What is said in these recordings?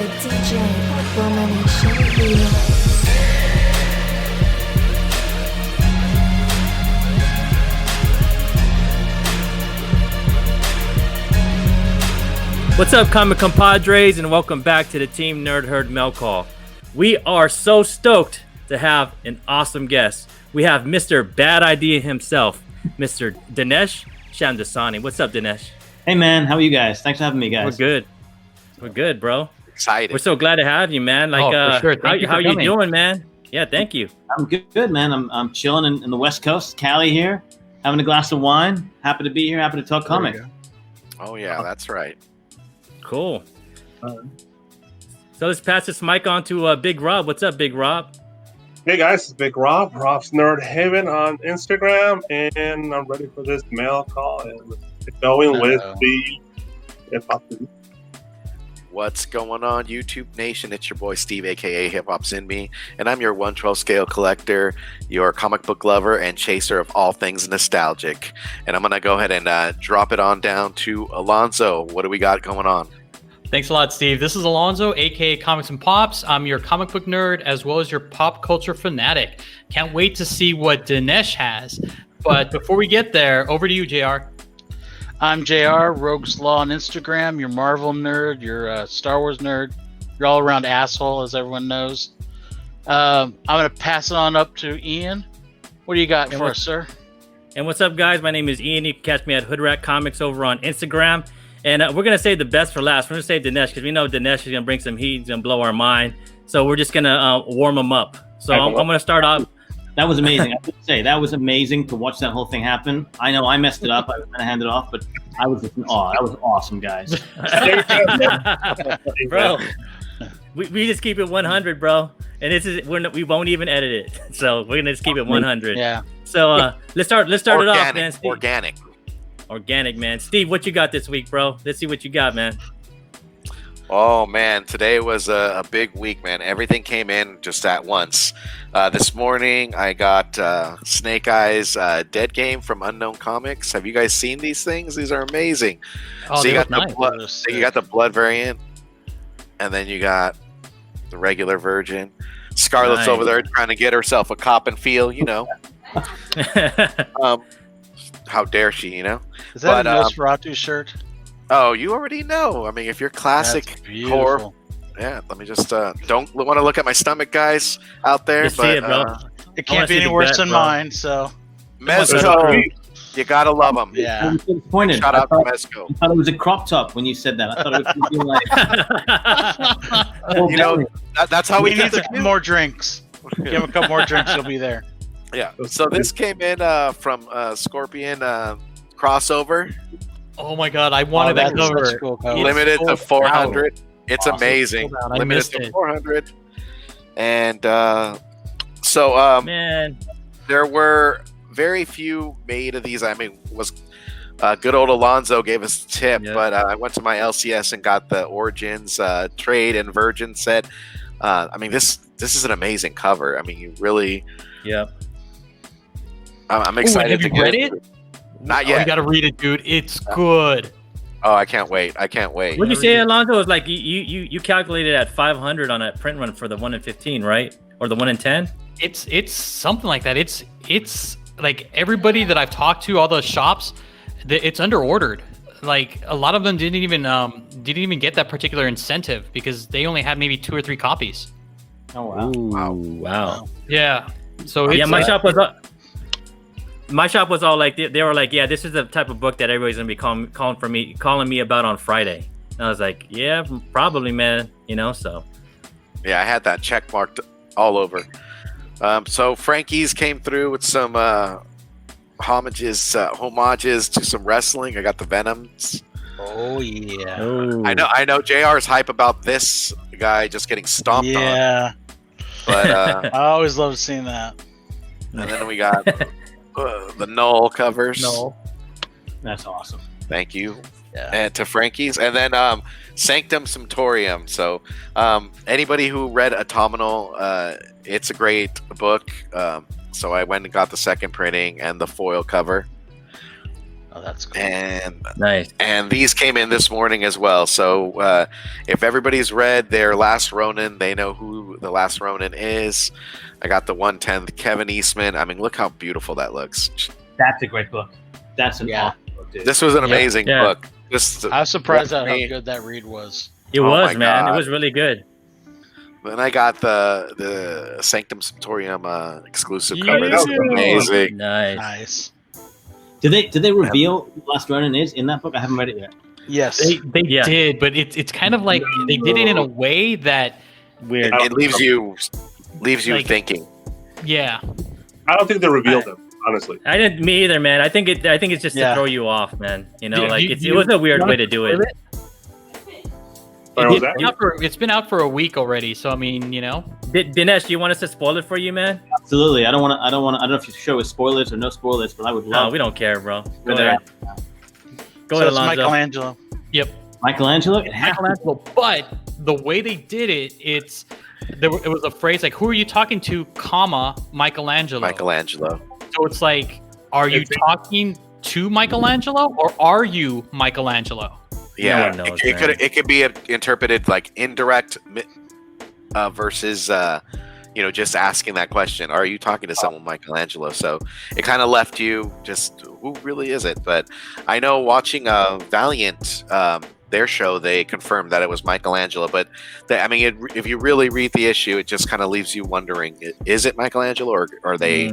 DJ Abomination Remix. What's up, comic compadres, and welcome back to the Team Nerd Herd Mail Call. We are so stoked to have an awesome guest. We have Mr. Bad Idea himself, Mr. Dinesh Shamdasani. What's up, Dinesh? Hey, man. How are you guys? Thanks for having me, guys. We're good, bro. Excited. We're so glad to have you, man. For sure. How you doing, man? Yeah, thank you. I'm good, man. I'm chilling in the West Coast, Cali here, having a glass of wine. Happy to be here. Happy to talk comics. Oh, yeah, that's right. Cool. So let's pass this mic on to Big Rob. What's up, Big Rob? Hey guys, it's Big Rob, Rob's Nerd Haven on Instagram, and I'm ready for this mail call and get going with the hip hop. What's going on, YouTube Nation? It's your boy Steve, aka Hip Hop's in Me, and I'm your 1/12 scale collector, your comic book lover, and chaser of all things nostalgic. And I'm gonna go ahead and drop it on down to Alonzo. What do we got going on? Thanks a lot, Steve. This is Alonzo, aka Comics and Pops. I'm your comic book nerd as well as your pop culture fanatic. Can't wait to see what Dinesh has. But before we get there, over to you, JR. I'm JR, Rogues Law on Instagram, your Marvel nerd, your Star Wars nerd, your all-around asshole, as everyone knows. I'm going to pass it on up to Ian. What do you got for us, sir? And what's up, guys? My name is Ian. You can catch me at Hoodrat Comics over on Instagram. And we're going to save the best for last. We're going to save Dinesh because we know Dinesh is going to bring some heat. He's going to blow our mind. So we're just going to warm him up. So I'm going to start off. That was amazing. I have to say, that was amazing to watch that whole thing happen. I know I messed it up. I was going to hand it off, but I was just in awe. That was awesome, guys. Bro, we just keep it 100, bro. And this is we won't even edit it. So we're going to just keep it 100. Yeah. So let's start it off, man. Steve. Organic, man. Steve, what you got this week, bro? Let's see what you got, man. Oh, man. Today was a big week, man. Everything came in just at once. This morning, I got Snake Eyes Dead Game from Unknown Comics. Have you guys seen these things? These are amazing. Oh, so you got nice. you got the blood variant, and then you got the regular version. Scarlett's over there trying to get herself a cop and feel, you know. How dare she, you know? Is that a Nosferatu shirt? Oh, you already know. I mean, if you're classic horror, yeah. Let me just don't want to look at my stomach, guys out there. But see it, bro. It can't be any worse than mine. So Mezco, you gotta love them. Yeah. Shout out to Mezco. I thought it was a crop top when you said that. I thought it was like, you know, that's how we need more drinks. Give him a couple more drinks, he'll be there. Yeah. So this came in from Scorpion crossover. Oh my God, I wanted that cover. Cool cover. Limited to 400. It's awesome. amazing. Limited to 400. And man, there were very few made of these. I mean, good old Alonzo gave us a tip, but I went to my LCS and got the Origins trade and Virgin set. I mean, this is an amazing cover. I mean, you really. Yep. I'm excited to get it. Not yet. You gotta read it, dude. It's good. Oh, I can't wait. What did you say, Alonzo? It was like you calculated at 500 on a print run for the 1 in 15, right? Or the 1 in 10? It's something like that. It's like everybody that I've talked to, all the shops, it's under ordered. Like a lot of them didn't even get that particular incentive because they only had maybe 2 or 3 copies. oh wow. Wow. Yeah. So it's, my shop was all like they were like, yeah, this is the type of book that everybody's gonna be calling me about on Friday. And I was like, yeah, probably, man. You know, so yeah, I had that check marked all over. So Frankie's came through with some homages to some wrestling. I got the Venoms. Oh yeah. Ooh. I know JR's hype about this guy just getting stomped on. Yeah. But I always love seeing that. and then we got the Null covers. No. That's awesome. Thank you. Yeah. And to Frankie's, and then Sanctum Sumptorium. So anybody who read Autumnal, it's a great book. So I went and got the second printing and the foil cover. Oh, that's cool. Nice. And these came in this morning as well. So if everybody's read their Last Ronin, they know who the Last Ronin is. I got the 110th Kevin Eastman. I mean, look how beautiful that looks. That's a great book. That's an Yeah. awesome book, dude. This was an amazing Yeah. book. Just I was surprised at how me. good that read was. It Oh was, my man. God. It was really good. Then I got the Sanctum Sanctorum exclusive Yeah. cover. This is amazing. Nice. Nice. Did they reveal who Last Ronin is in that book? I haven't read it yet. Yes. They Yeah. did, but it's kind of like they did it in a way that Weird. It leaves you Like- thinking. yeah. I don't think they revealed them, honestly. I didn't. Me either, man. I think it's just Yeah. to throw you off, man. You know, Did like you- it was a weird way to do it. Sorry, what was that? It's been out for a week already, so I mean, you know. Dinesh, do you want us to spoil it for you, man? Absolutely. I don't know if you show with spoilers or no spoilers, but I would No, love we don't care, bro. Go Go there. Go so ahead, it's Alonzo. Michelangelo. Yep. Michelangelo. It has to Michelangelo, but the way they did it, it was a phrase like, "Who are you talking to, comma Michelangelo?" Michelangelo. So it's like, are you talking to Michelangelo or are you Michelangelo? Yeah, one knows, it man. could be interpreted like indirect versus just asking that question. Are you talking to someone Michelangelo? So it kind of left you just who really is it? But I know watching Valiant their show, they confirmed that it was Michelangelo. But if you really read the issue, it just kind of leaves you wondering: is it Michelangelo or are they?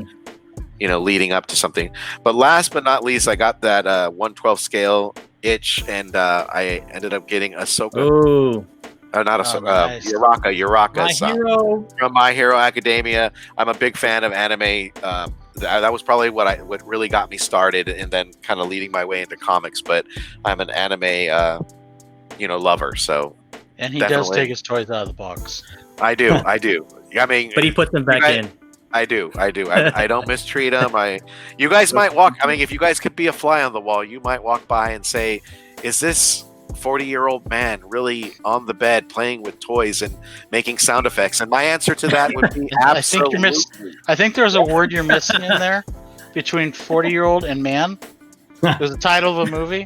Leading up to something. But last but not least, I got that 112 scale itch, and I ended up getting Ahsoka. Ooh. Not Oh, Ahsoka, nice. Uraka's My hero. from My Hero Academia. I'm a big fan of anime. That was probably what really got me started, and then kind of leading my way into comics. But I'm an anime, lover. So And he does Definitely. take his toys out of the box. I do. I mean, But he puts them back in. I do. I don't mistreat them. You guys might walk. I mean, if you guys could be a fly on the wall, you might walk by and say, "Is this 40-year-old man really on the bed playing with toys and making sound effects?" And my answer to that would be I think absolutely. you're I think there's a word you're missing in there between 40-year-old and man. There's the title of a movie.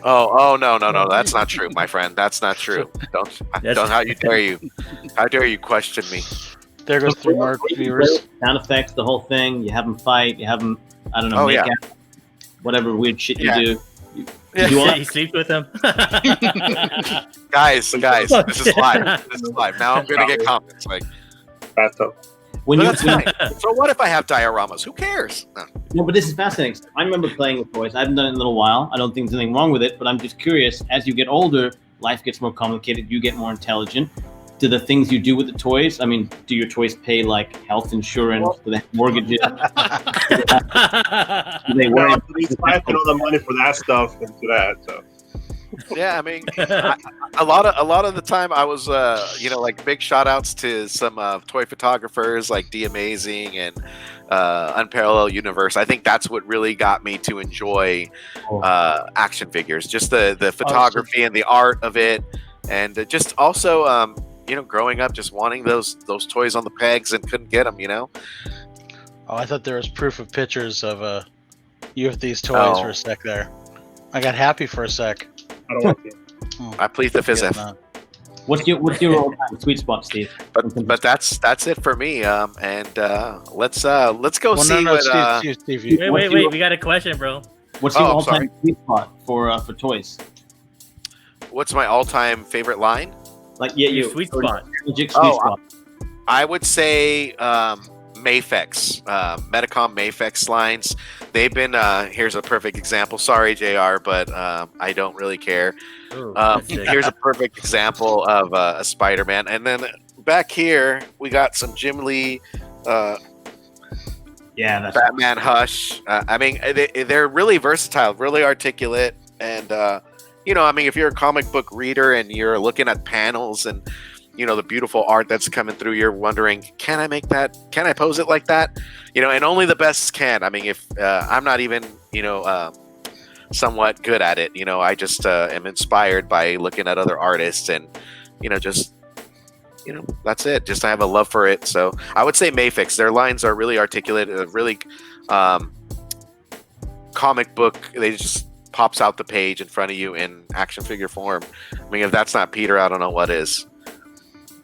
Oh no, that's not true, my friend. That's not true. Don't how dare you question me? There goes 3 mark viewers. sound effects, the whole thing. You have them fight. You have them. I don't know. Oh, make yeah. out, whatever weird shit Yeah. you do. Yeah. You Yeah, want- he sleeps with them. Guys, this is live. This is live. Now I'm gonna get comments like, Bathtub. when but you that's fine. So what if I have dioramas? Who cares? No. No, but this is fascinating. I remember playing with toys. I haven't done it in a little while. I don't think there's anything wrong with it, but I'm just curious. As you get older, life gets more complicated. You get more intelligent. Do the things you do with the toys? I mean, do your toys pay like health insurance? Do they have mortgages? Do they No, worry? at least I put all the money for that stuff into that. So Yeah, I mean, a lot of the time I was, like big shout outs to some toy photographers like D Amazing and Unparalleled Universe. I think that's what really got me to enjoy action figures, just the photography and the art of it, and just also, growing up just wanting those toys on the pegs and couldn't get them. Oh, I thought there was proof of pictures of you with these toys for a sec there. I got happy for a sec. I don't want to. I plead the fifth. Yeah, What's your all-time sweet spot, Steve? But that's it for me. Let's go Well, see no, what. Steve, wait. We got a question, bro. What's your Oh, all-time sweet spot for toys? What's my all-time favorite line? Like Your sweet spot. Legit sweet Oh, spot. I would say Mayfex, Metacom Mayfex lines. They've been. Here's a perfect example. Sorry, JR, but I don't really care. Ooh, that's sick. Here's a perfect example of a Spider-Man, and then back here we got some Jim Lee. Yeah, that's Batman Hush. They're really versatile, really articulate, and if you're a comic book reader and you're looking at panels and the beautiful art that's coming through, you're wondering, can I make that? Can I pose it like that? And only the best can. I mean, if I'm not even somewhat good at it, I just am inspired by looking at other artists and that's it. Just I have a love for it. So I would say Mayfix. Their lines are really articulate, really comic book, they just pops out the page in front of you in action figure form. I mean, if that's not Peter, I don't know what is.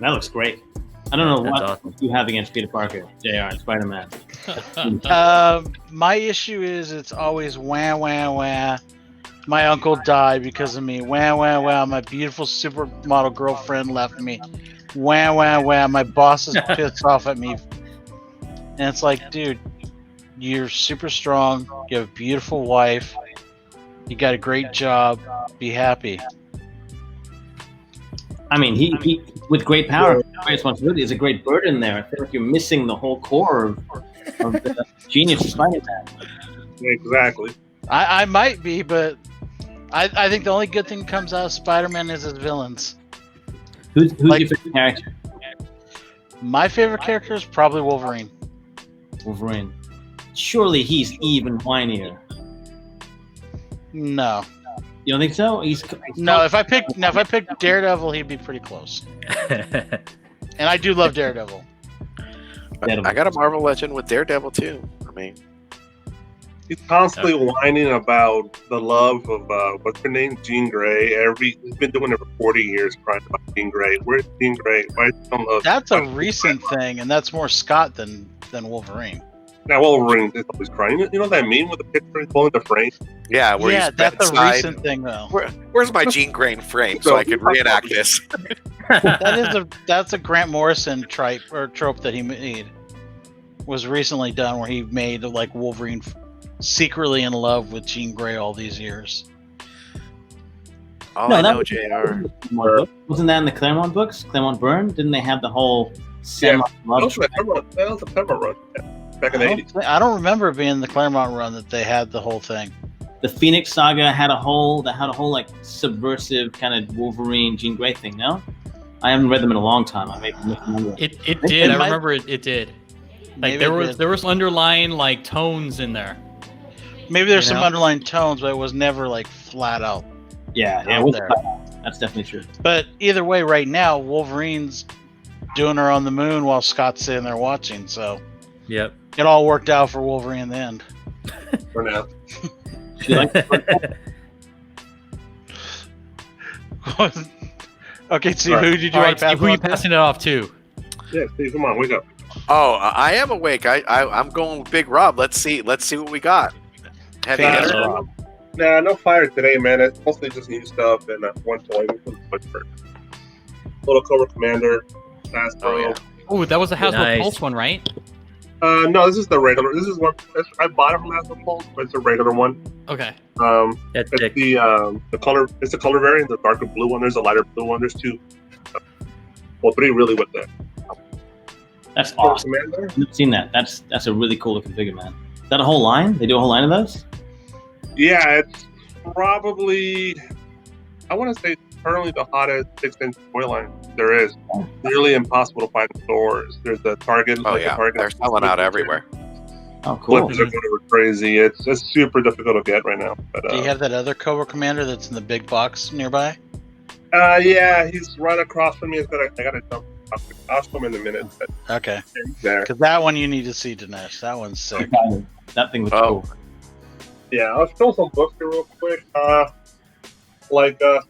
That looks great. I don't know That's what awesome. you have against Peter Parker, JR, and Spider-Man. My issue is it's always wah wah wah. My uncle died because of me. Wah wah wah. My beautiful supermodel girlfriend left me. Wah wah wah. My boss is pissed off at me. And it's like, dude, you're super strong. You have a beautiful wife. You got a great job. Be happy. I mean, he with great power, great responsibility, is a great burden there. I feel like you're missing the whole core of the genius of Spider-Man. Exactly. I might be, but I think the only good thing that comes out of Spider-Man is his villains. Who's Like- your favorite character? My favorite character is probably Wolverine. Wolverine. Surely he's even whinier. No. You don't think so? No, if I picked Daredevil, he'd be pretty close. And I do love Daredevil. I got a Marvel Legend with Daredevil too. I mean, He's constantly whining about the love of what's her name, Jean Grey. He's been doing it for 40 years, crying about Jean Grey. Where's Jean Grey? Why is she don't love? That's a recent thing, and that's more Scott than Wolverine. Now Wolverine is always crying. You know what I mean with the picture he's pulling the frame. yeah, where Yeah, he's that's a bedside. recent thing though. Where's my Jean Grey frame so I could reenact this? That's a Grant Morrison trope that he made. Was recently done where he made like Wolverine secretly in love with Jean Grey all these years. All No, I that know, was- JR. Wasn't that in the Claremont books? Claremont Byrne? Didn't they have the whole That semi-love was a Pepper run. Yeah, back in the 80s. I don't remember it being in the Claremont run that they had the whole thing. The Phoenix Saga had a whole like subversive kind of Wolverine Jean Grey thing. No, I haven't read them in a long time. I may remember. It did. I might- remember it did. Like Maybe there it was did. there was underlying like tones in there. Maybe there's You some know? underlying tones, but it was never like flat out. Yeah, out it was. there. That's definitely true. But either way, right now Wolverine's doing her on the moon while Scott's sitting there watching. So Yep. it all worked out for Wolverine in the end. For now. Do you like the Okay, Steve, All right. who did you All want right, to pass Steve, who are you on to? passing it off to? Yeah, Steve, come on, wake up. Oh, I am awake. I'm going with Big Rob. Let's see what we got. Heavy Fingers hitter. crossed. Nah, no fire today, man. It's mostly just new stuff and one toy. Little Cobra Commander. Oh, yeah. Oh, that was the Hasbro Nice. Pulse one, right? No, this is the regular. This is one. I bought it from Hasbro Pulse, but it's a regular one. Okay. That's It's sick. the color. It's the color variant. The darker blue one. There's a lighter blue one. There's two. Well, three really with the That's Cobra awesome. Commander. I've seen that. That's a really cool looking figure, man. Is that a whole line? They do a whole line of those? Yeah, it's probably. I want to say currently the hottest 6-inch toy line there is. Nearly impossible to find in stores. There's the Target. Oh like the yeah, Target they're selling out everywhere. Oh, cool. Flips are going crazy. It's super difficult to get right now. But Do you have that other Cobra Commander that's in the big box nearby? yeah, he's right across from me. I gotta jump. I'll show him in a minute. But Okay. he's there. Because that one you need to see, Dinesh. That one's sick. That thing was Oh. cool. Yeah, I'll show some books here real quick.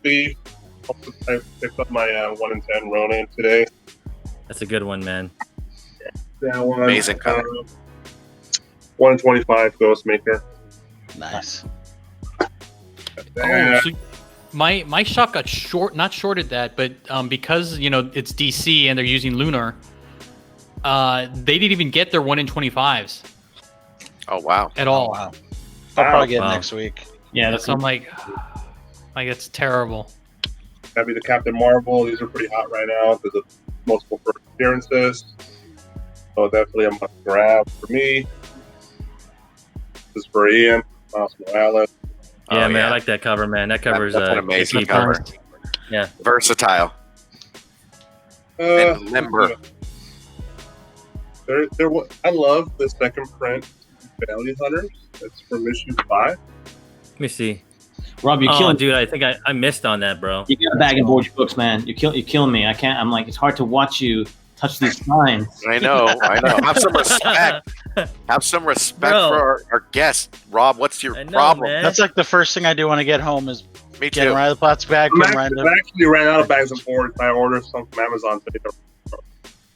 Steve, I picked up my 1 in 10 Ronin today. That's a good one, man. That one. Amazing cover. 1 in 25 Ghostmaker. Nice. Oh, so my shop got not shorted that, but because it's DC and they're using Lunar, they didn't even get their 1 in 25s Oh wow. at all. Wow. I'll probably get it Wow. next week. Yeah, that's So I'm like it's terrible. That'd be the Captain Marvel. These are pretty hot right now because of multiple first appearances. So definitely a must grab for me. This is for Ian, Miles Morales. Yeah, Oh, man, yeah. I like that cover, man. That cover's That's an amazing key cover. punch. Yeah. Versatile and limber. I love the second print Bounty Hunters. It's from issue 5. Let me see. Rob, you're Oh, killing. dude, I think I missed on that, bro. You got a bag and board your books, man. You're killing me. I can't. I'm like, it's hard to watch you touch these signs. I know. Have some respect. Have some respect Bro. for our guest. Rob, what's your I know, problem? man. That's like the first thing I do when I get home is Me get too. right out of the plastic bag. I Get right actually ran out of bags and boards. I ordered some from Amazon today.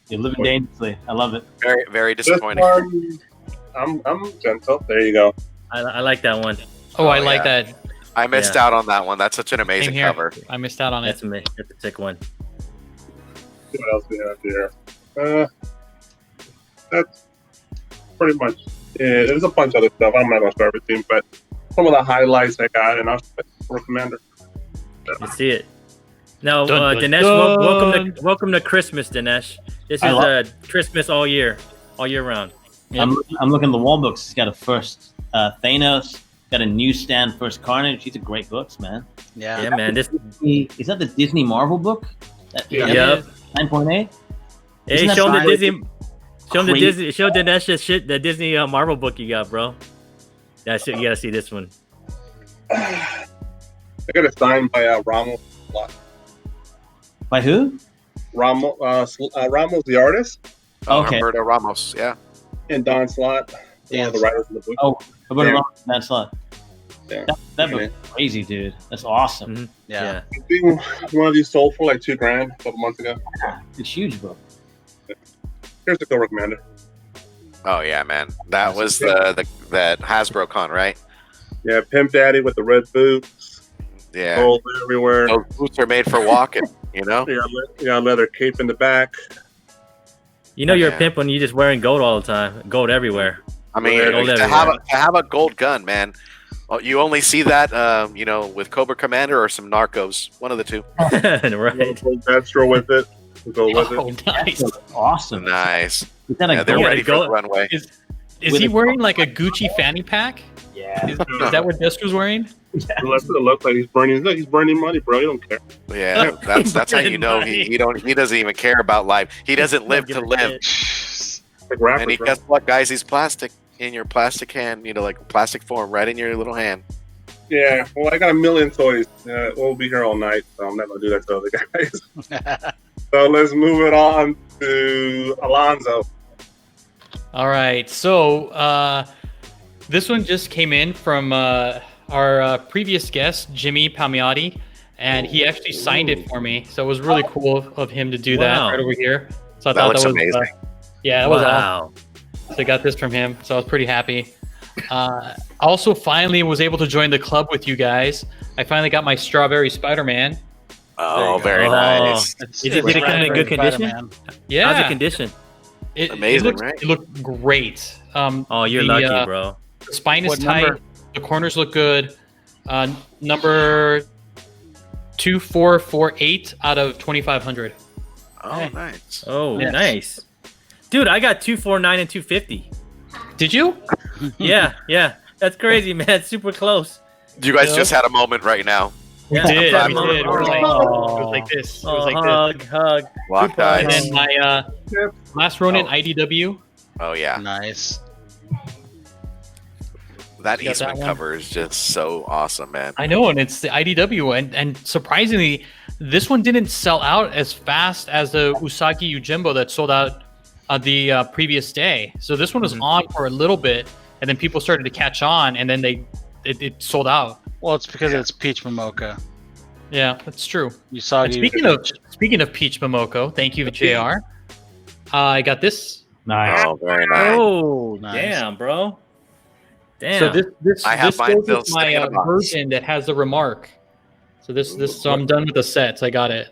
You're living dangerously. I love it. Very, very This disappointing. one, I'm gentle. There you go. I like that one. Oh, I Oh, like yeah. that. I missed out on that one. That's such an Same amazing here. cover. I missed out on it. That's a sick one. See what else we have here. That's pretty much it. There's a bunch of other stuff. I'm not gonna start everything, but some of the highlights I got, and I'll for Commander. Let's see it. Now, Dun, dun, Dinesh, dun. welcome to Christmas, Dinesh. This I is Christmas all year round. Yep. I'm looking at the wall books. It's got a first Thanos. Got a newsstand first Carnage. These are great books, man. Yeah. Yeah, man. This. Is that the Disney Marvel book? Yeah. Yep. 9.8. Hey, Isn't that show him the fine? Disney. Show him the Crazy. Disney. Show Dinesh the Disney Marvel book you got, bro. Yeah, you gotta see this one. I got it signed by Ramos. By who? Ramos the artist, Okay. Humberto Ramos. Yeah. and Don Slott, one of the writers of the book. Oh, I better Yeah. wrong that slot. Yeah. That book is crazy, dude. That's awesome. Mhm. Yeah. I think one of these sold for like $2,000 a couple months ago. It's a huge book. Here's the Cobra Commander. Oh yeah, man. That was the that Hasbro con, right? Yeah, Pimp Daddy with the red boots, Yeah. gold everywhere. Those boots are made for walking. You know. You got a leather cape in the back. You know you're Yeah. a pimp when you're just wearing gold all the time. Gold everywhere. I mean, Gold to everywhere. have a gold gun, man. Well, you only see that, with Cobra Commander or some Narcos. One of the two. Right. Gold Destro with it. Go with Oh, it. nice. That's awesome. Nice. Is that a Yeah, they're gold? ready for go- the runway. Is With he a- wearing like a Gucci fanny pack? Yeah. Is that what Destro's wearing? That's what it looks like. He's burning. Look, he's burning money, bro. You don't care. Yeah, that's how you know he doesn't even care about life. He doesn't live to live. Like rappers, And bro. guess what, guys? He's plastic in your plastic hand. Like plastic form, right in your little hand. Yeah. Well, I got a million toys. We'll be here all night, so I'm not gonna do that to other guys. So let's move it on to Alonzo. All right. So this one just came in from our previous guest, Jimmy Palmiotti, and he actually signed it for me. So it was really cool of him to do that Wow. right over here. So I That thought looks that was amazing. yeah, that was awesome. Wow. So I got this from him. So I was pretty happy. Also, finally was able to join the club with you guys. I finally got my Strawberry Spider-Man. Oh, go. very Oh. nice. Did it come in good condition? Yeah, How's the condition? Amazing, it right? looked great. Oh, you're the, lucky, bro. The spine is What tight. number? The corners look good. Number 2448 out of 2500. Oh, nice. Oh, Yes. nice. Dude, I got 249 and 250. Did you? Yeah. That's crazy, man. It's super close. You guys Yeah. just had a moment right now. Yeah, We did. I'm We clapping. did. We're like, it was like this. It was like this. hug. Locked Super And eyes. then my last Ronin Oh. IDW. Oh yeah, Nice. that You got that Eastman one? cover is just so awesome, man. I know, and it's the IDW, and surprisingly, this one didn't sell out as fast as the Usagi Yojimbo that sold out the previous day. So this one was on for a little bit, and then people started to catch on, and then it sold out. Well, it's because it's Peach Momoka. Yeah, that's true. You saw And you. speaking of Peach Momoko, thank you, JR. I got this. Nice. Oh, very nice. Oh, Nice. damn, bro. Damn. So this I have this mine goes still with sitting in my a box. version that has the remark. So so I'm done with the sets. I got it.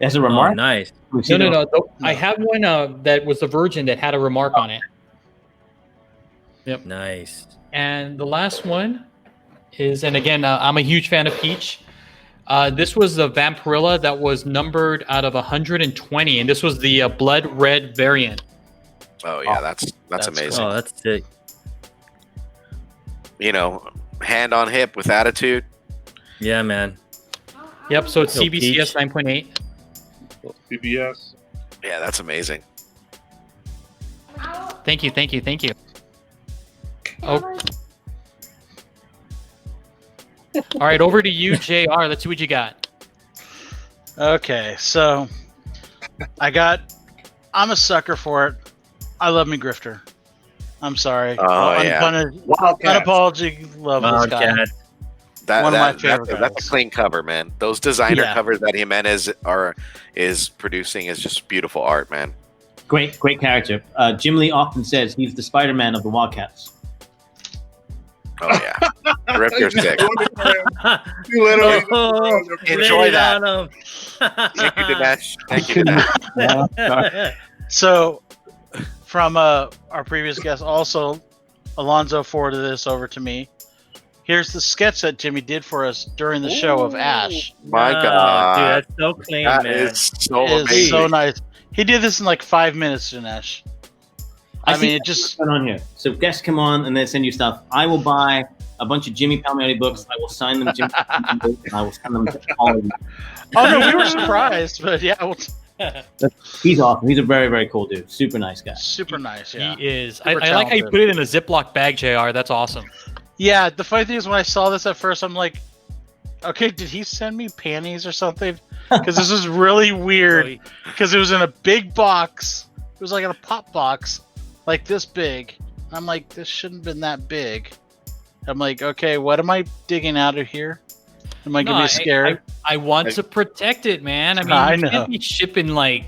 That's a Oh, remark. nice. No. I have one that was the version that had a remark on it. Nice. And the last one is, and again, I'm a huge fan of Peach. This was the Vampirilla that was numbered out of 120, and this was the blood red variant. Oh yeah, that's amazing. Oh, that's sick. Hand on hip with attitude. Yeah, man. Yep. So it's Yo, CBCS Peach. 9.8. CBS. Yeah, that's amazing. Thank you. Oh. All right, over to you, JR. Let's see what you got. Okay, so I got I'm a sucker for it. I love me Grifter. I'm sorry. Oh, yeah. Unapologetic love this guy. Wildcat. One of my favorite That's guys. a clean cover, man. Those designer Yeah. covers that Jimenez is producing is just beautiful art, man. Great character. Jim Lee often says he's the Spider-Man of the Wildcats. Oh yeah, Grifter's sick. You literally Oh, Enjoy lay it that. on 'em. Thank you, Dinesh. Thank you, Dinesh. So, from our previous guest, also, Alonzo forwarded this over to me. Here's the sketch that Jimmy did for us during the show of Ash. My Oh, God, dude, that's so clean, that man. is so It is amazing. so nice. He did this in like 5 minutes, Dinesh. I mean, it just What's going on here? So guests come on and they send you stuff. I will buy a bunch of Jimmy Palmiotti books. I will sign them Jimmy Palmiotti books, and I will send them to all of you. oh no, we were surprised, but yeah, well, He's awesome. He's a very, very cool dude. Super nice guy. super nice. Yeah, He is. Super I like how you talented. put it in a Ziploc bag, JR. That's awesome. yeah. The funny thing is, when I saw this at first, I'm like, okay, did he send me panties or something? Because this is really weird. Because it was in a big box. It was like in a pop box, like this big. I'm like, this shouldn't have been that big. I'm like, okay, what am I digging out of here? Am I gonna be scared? I want to protect it, man. I mean, I you know. can't be shipping like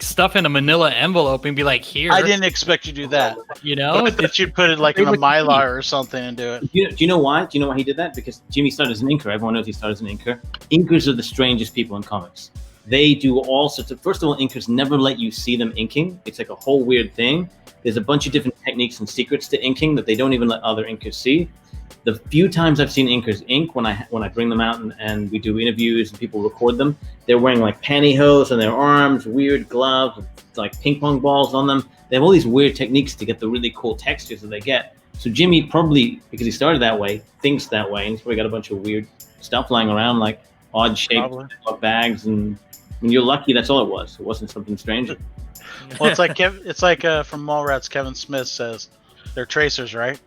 stuff in a manila envelope and be like, here. I didn't expect you to do that. You know? That you'd put it like in a mylar or something and do it. Do you know why? Do you know why he did that? Because Jimmy started as an inker. Everyone knows he started as an inker. Inkers are the strangest people in comics. They do all sorts of. First of all, inkers never let you see them inking. It's like a whole weird thing. There's a bunch of different techniques and secrets to inking that they don't even let other inkers see. The few times I've seen inkers ink, when I bring them out and we do interviews and people record them, they're wearing like pantyhose on their arms, weird gloves, with, like ping pong balls on them. They have all these weird techniques to get the really cool textures that they get. So Jimmy probably, because he started that way, thinks that way, and he's probably got a bunch of weird stuff lying around, like odd shaped bags. And when you're lucky, that's all it was. It wasn't something strange. Well, it's like from Mallrats. Kevin Smith says they're tracers, right?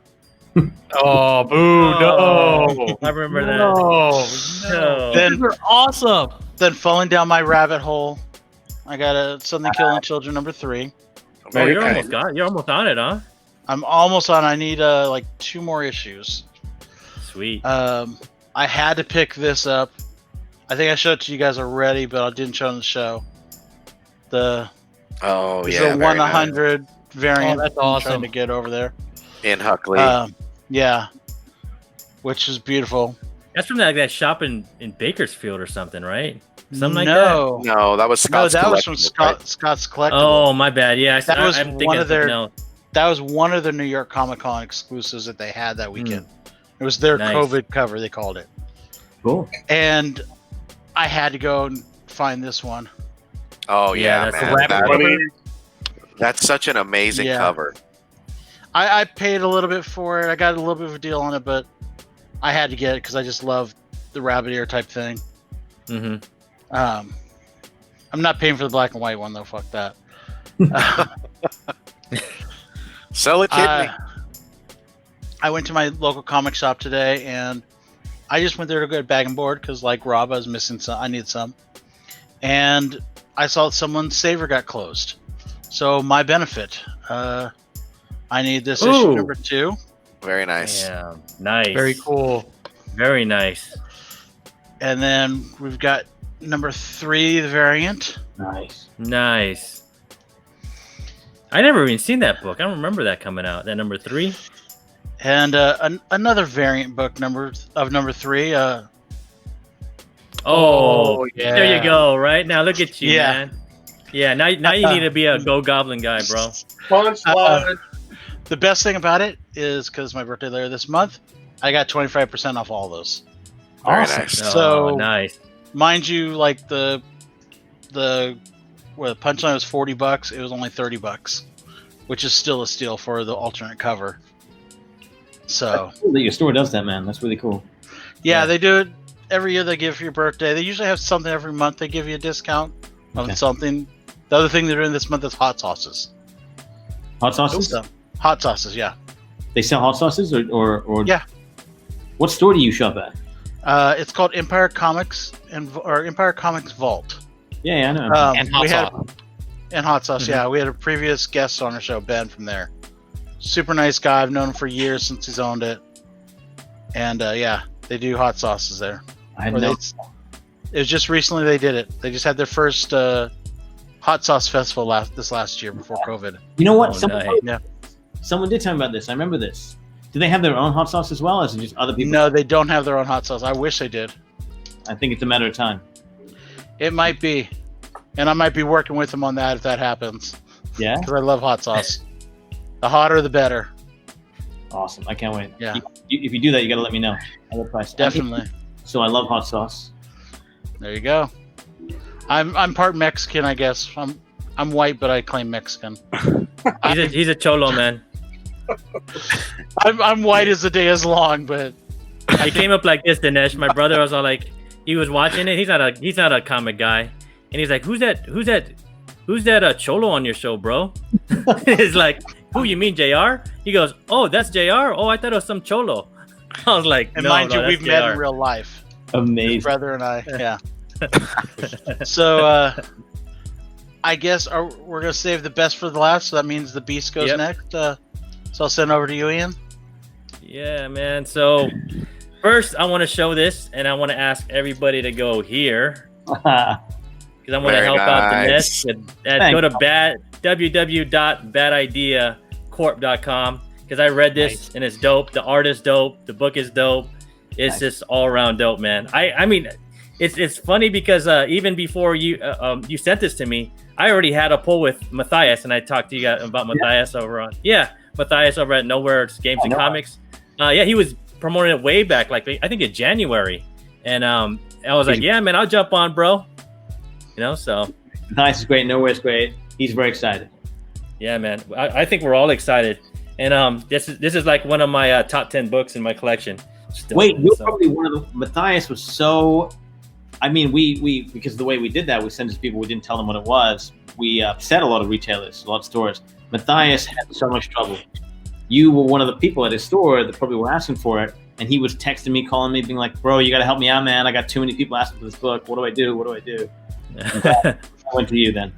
Oh, boo! No, I remember that. No. Then They're awesome. Then falling down my rabbit hole, I got a Something Killing Children #3. Oh, you're Okay. almost on it, huh? I'm almost on. I need like 2 more issues. Sweet. I had to pick this up. I think I showed it to you guys already, but I didn't show it on the show. The Oh it's yeah, a very 100 variant. Oh, that's I'm awesome. trying to get over there. nice. In Huckley. Yeah, which is beautiful. That's from that shop in Bakersfield or something, right? Something like that. No, no, that was no, Scott's that was from Collectibles, Scott's Collectible. Oh, my bad. Yeah, That was I'm thinking one of of their- something else. That was one of the New York Comic Con exclusives that they had that weekend. It was their Nice. COVID cover, they called it. Cool. And I had to go and find this one. Oh Yeah, yeah, that's man. the That- Funny. that's such an amazing Yeah. cover. I paid a little bit for it. I got a little bit of a deal on it, but I had to get it because I just love the rabbit ear type thing. Mm-hmm. I'm not paying for the black and white one though. Fuck that. Sell it, kidney. I went to my local comic shop today, and I just went there to get a bag and board because, like Rob, I was missing some. I need some, and I saw that someone's saver got closed. So my benefit, I need this issue Ooh. #2, Very nice. Yeah, nice. Very cool. Very nice. and then we've got #3, the variant. Nice. Nice. I never even seen that book. I don't remember that coming out. That #3. And another variant book #3. Oh, yeah. There you go. Right now, look at you, Yeah. man. Yeah. Now you need to be a Go Goblin guy, bro. Punchline. The best thing about it is because my birthday later this month, I got 25% off all those. Very Awesome. nice. So- Oh, nice. Mind you, like the punchline was $40, it was only $30, which is still a steal for the alternate cover. So Cool that your store does that, man. That's really cool. yeah, Yeah. they do it every year. They give for your birthday. They usually have something every month. They give you a discount on Okay. something. The other thing they're doing this month is hot sauces. Hot sauces? So, hot sauces, yeah. They sell hot sauces, or Yeah. What store do you shop at? It's called Empire Comics or Empire Comics Vault. Yeah, I know. Um, And hot we had sauce. And hot sauce, yeah. We had a previous guest on our show, Ben from there. Super nice guy. I've known him for years since he's owned it. And yeah, they do hot sauces there. I Or know. It was just recently they did it. They just had their first hot sauce festival this last year before COVID. You know what? Oh, someone, nice. Yeah. someone did tell me about this. I remember this. Do they have their own hot sauce as well, or is it just other people? No, they don't have their own hot sauce. I wish they did. I think it's a matter of time. It might be. And I might be working with them on that if that happens. Yeah. Because I love hot sauce. The hotter, the better. Awesome. I can't wait. Yeah. If you do that, you got to let me know. I love price. Definitely. So I love hot sauce. There you go. I'm part Mexican, I guess. I'm white, but I claim Mexican. He's a cholo, man. I'm white as the day is long, but He came up like this, Dinesh. My brother was all like, he was watching it. He's not a comic guy, and he's like, who's that cholo on your show, bro? He's like, who, you mean JR? He goes, oh, that's JR. Oh, I thought it was some cholo. I was like, and no, mind you, that's we've met in JR. real life. Amazing. His brother and I, yeah. So I guess we're gonna save the best for the last. So that means the beast goes Yep. next. So I'll send over to you, Ian. Yeah, man. So first, I want to show this, and I want to ask everybody to go here because I want to Very help out nice. Dinesh. Go to www.badideacorp.com because I read this and it's dope. The art is dope. The book is dope. It's just all around dope, man. I mean, it's funny because even before you sent this to me, I already had a pull with Matthias, and I talked to you guys about Matthias Matthias over at Nowhere Games and Comics. Yeah, he was promoting it way back, like I think in January, and I was like, yeah, man, I'll jump on, bro. You know, so Nice is great. Nowhere's great. He's very excited. yeah, man, I think we're all excited, and this is like one of my top 10 books in my collection. Still, Wait, you're so. probably one of the. Matthias was so. I mean, we because of the way we did that, we sent it to people. We didn't tell them what it was. We upset a lot of retailers, a lot of stores. Matthias had so much trouble. You were one of the people at his store that probably were asking for it, and he was texting me, calling me, being like, "Bro, you got to help me out, man. I got too many people asking for this book. What do I do? What do I do?" I went to you then.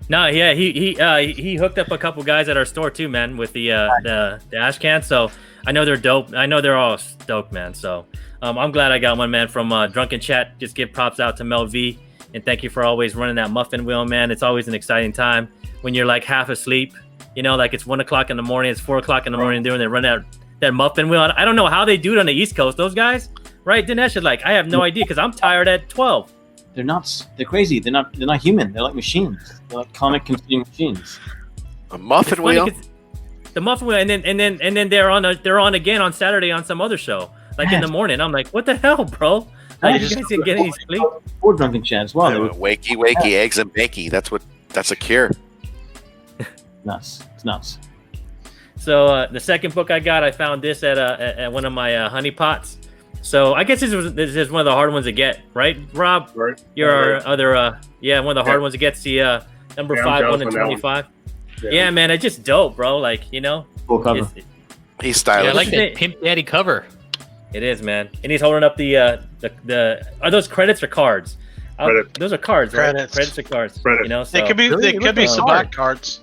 No, yeah, he hooked up a couple guys at our store too, man, with the ash can. So I know they're dope. I know they're all stoked, man. So I'm glad I got one, man, from Drunken Chat. Just give props out to Mel V, and thank you for always running that muffin wheel, man. It's always an exciting time when you're like half asleep. You know, like it's 1 o'clock in the morning, it's 4 o'clock in the morning, they run that muffin wheel. I don't know how they do it on the East Coast. Those guys, right? Dinesh is like, I have no idea because I'm tired at 12. They're nuts. They're crazy. They're not human. They're like machines. They're like comic consuming machines. A muffin It's funny wheel? 'cause the muffin wheel, and then they're on again on Saturday on some other show, like in the morning. I'm like, what the hell, bro? Like, you guys didn't get any sleep? Or Drunken Chat as well. They were Wakey, eggs and bakey. That's a cure. nuts. It's nuts. So the second book I got, I found this at one of my honey pots. So I guess this is one of the hard ones to get, right, Rob? Right. Your Right. other one of the hard ones to get. The number Yeah, I'm 5, jealous 1 and on that one. 25. Yeah, man, it's just dope, bro. Like, you know, Full cover. it's- He's Yeah, stylish. I like that Pimp Daddy cover. it is, man. And he's holding up the are those credits or cards? Credits. Those are cards, right? Credits. Credits or cards. Credits. You know, so They could be Really? they could be Look some at back cards.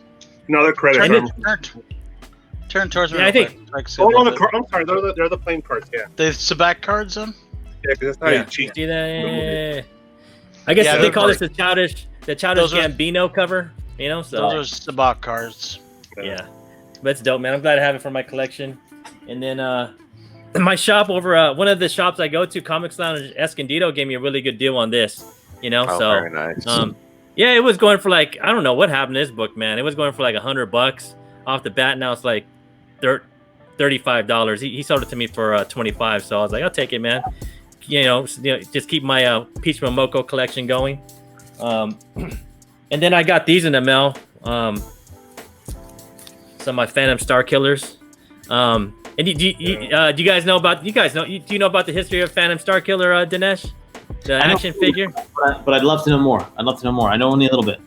No, they're credits. Turn towards me. Yeah, I real think- quick. So Oh, I no, can see I'm sorry. They're the plain cards. Yeah, the Sabac cards then? yeah, because that's how Yeah. you cheat. See that? I guess Yeah, they they're call this great. the childish Those are- Gambino cover. You know, so Those are Sabac cards. yeah, but it's dope, man. I'm glad to have it for my collection. And then my shop over one of the shops I go to, Comics Lounge Escondido, gave me a really good deal on this. You know, Oh, so very nice. yeah, it was going for like, I don't know what happened to this book, man. It was going for like $100 off the bat. Now it's like $35. He sold it to me for 25, so I was like, I'll take it, man. You know, just keep my Peach Momoko collection going. And then I got these in the mail. Some of my Phantom Star Killers. And do you guys know about? Do you know about the history of Phantom Star Killer, Dinesh? The I know- action figure. But I'd love to know more. I know only a little bit.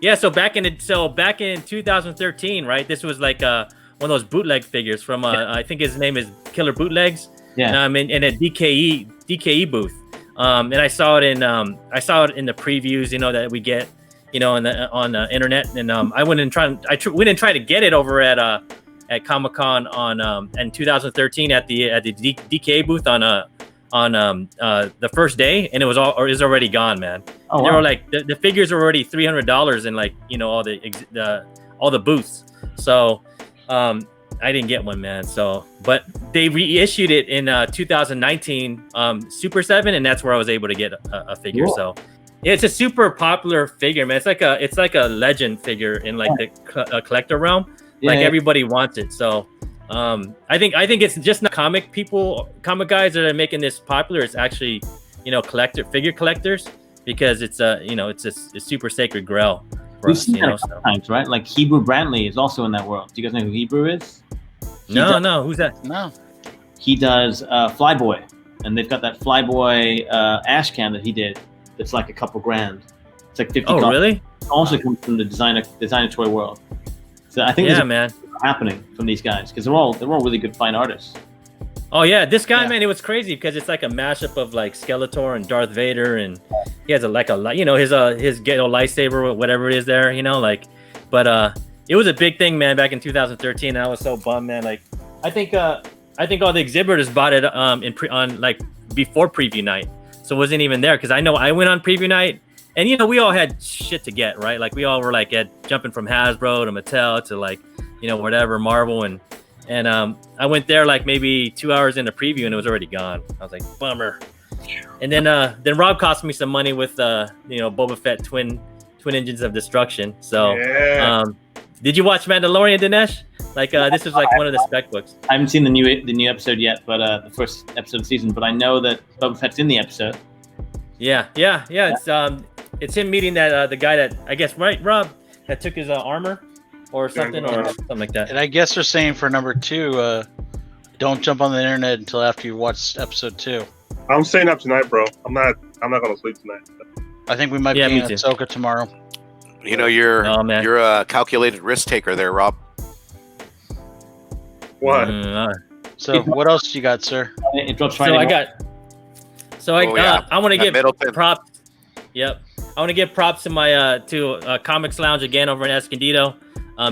Yeah, so back in 2013, right? This was like one of those bootleg figures from I think his name is Killer Bootlegs. Yeah. In a DKE booth. And I saw it in the previews, you know, that we get. on the internet, and I went and went and tried to get it over at Comic-Con in 2013 at the DKA booth on the first day, and it was already gone, man. Oh, They wow. were like the figures are already $300 in like all the booths. So I didn't get one, man. So but they reissued it in 2019 Super 7, and that's where I was able to get a figure. Cool. So it's a super popular figure, man. It's like a legend figure in like the collector realm. Like everybody wants it. So I think it's just not comic guys that are making this popular. It's actually figure collectors, because it's a super sacred grail for We've us, seen that so. sometimes, right? Like Hebrew Brantley is also in that world. Do you guys know who Hebrew is? No, who's that? No. He does Flyboy, and they've got that Flyboy ash can that he did. It's like a couple grand. It's like 50. Oh, really? It also comes from the designer toy world. So I think Yeah, there's man. happening from these guys, because they're all really good fine artists. Oh yeah, this guy, Yeah. man, it was crazy because it's like a mashup of like Skeletor and Darth Vader, and he has his ghetto lightsaber or whatever it is there, but it was a big thing, man, back in 2013. And I was so bummed, man. Like I think all the exhibitors bought it on before preview night, so it wasn't even there, because I know I went on preview night, and we all had shit to get, right? Like we all were like jumping from Hasbro to Mattel to whatever Marvel, and I went there like maybe 2 hours into preview, and it was already gone. I was like, bummer. And then Rob cost me some money with Boba Fett twin engines of destruction. So did you watch Mandalorian, Dinesh? This is like one of the spec books. I haven't seen the new episode yet, but the first episode of the season. But I know that Boba Fett's in the episode. Yeah. It's him meeting the guy that, I guess, right, Rob, that took his armor or something like that. And I guess they're saying for number 2, don't jump on the internet until after you watch episode 2. I'm staying up tonight, bro. I'm not gonna sleep tonight. I think we might be me in too. Ahsoka tomorrow. You're a calculated risk taker there, Rob. What? So what else you got, sir? It drops So Friday. I want to give Middleton. props. Yep, I want to give props to my Comics Lounge again over in Escondido.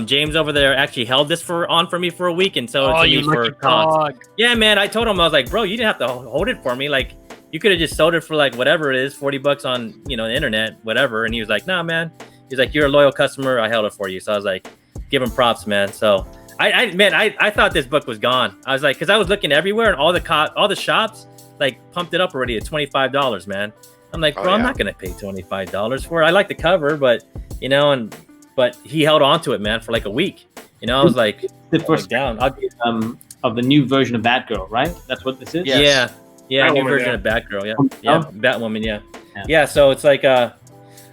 James over there actually held this for me for a week, and so it's me for cons. Yeah, man, I told him, I was like, bro, you didn't have to hold it for me. Like, you could have just sold it for like whatever it is, $40 on the internet, whatever. And he was like, nah, man. He's like, you're a loyal customer. I held it for you. So I was like, give him props, man. So I thought this book was gone. I was like, because I was looking everywhere, and all the shops like pumped it up already at $25, man. I'm like, bro, I'm not gonna pay $25 for it. I like the cover, but but he held on to it, man, for like a week. I was like, the first down. of the new version of Batgirl, right? That's what this is. Yeah, new Batwoman, version yeah. of Batgirl. Yeah, Oh. Batwoman. Yeah. So it's like, I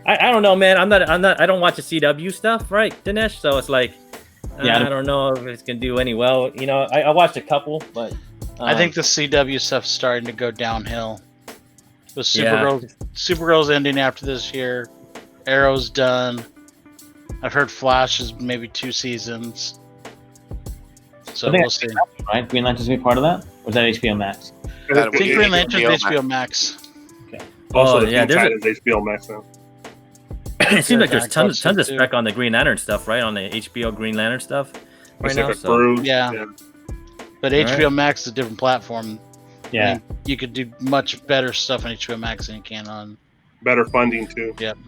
don't know, man. I don't watch the CW stuff, right, Dinesh? So it's like, Yeah. I don't know if it's gonna do any well. I watched a couple, but I think the CW stuff's starting to go downhill. With Supergirl's ending after this year. Arrow's done. I've heard Flash is maybe 2 seasons. So we'll see. Right? Green Lantern's gonna be part of that? Or is that HBO Max? I think Green Lantern's HBO Max. Also, the yeah, Teen Titans HBO Max now. it seems like there's tons of too. spec on the Green Lantern stuff, right? On the HBO Green Lantern stuff right now. Pacific So. Bruise. Yeah. But HBO Max is a different platform. Yeah. I mean, you could do much better stuff on HBO Max than you can on. Better funding too. Yep.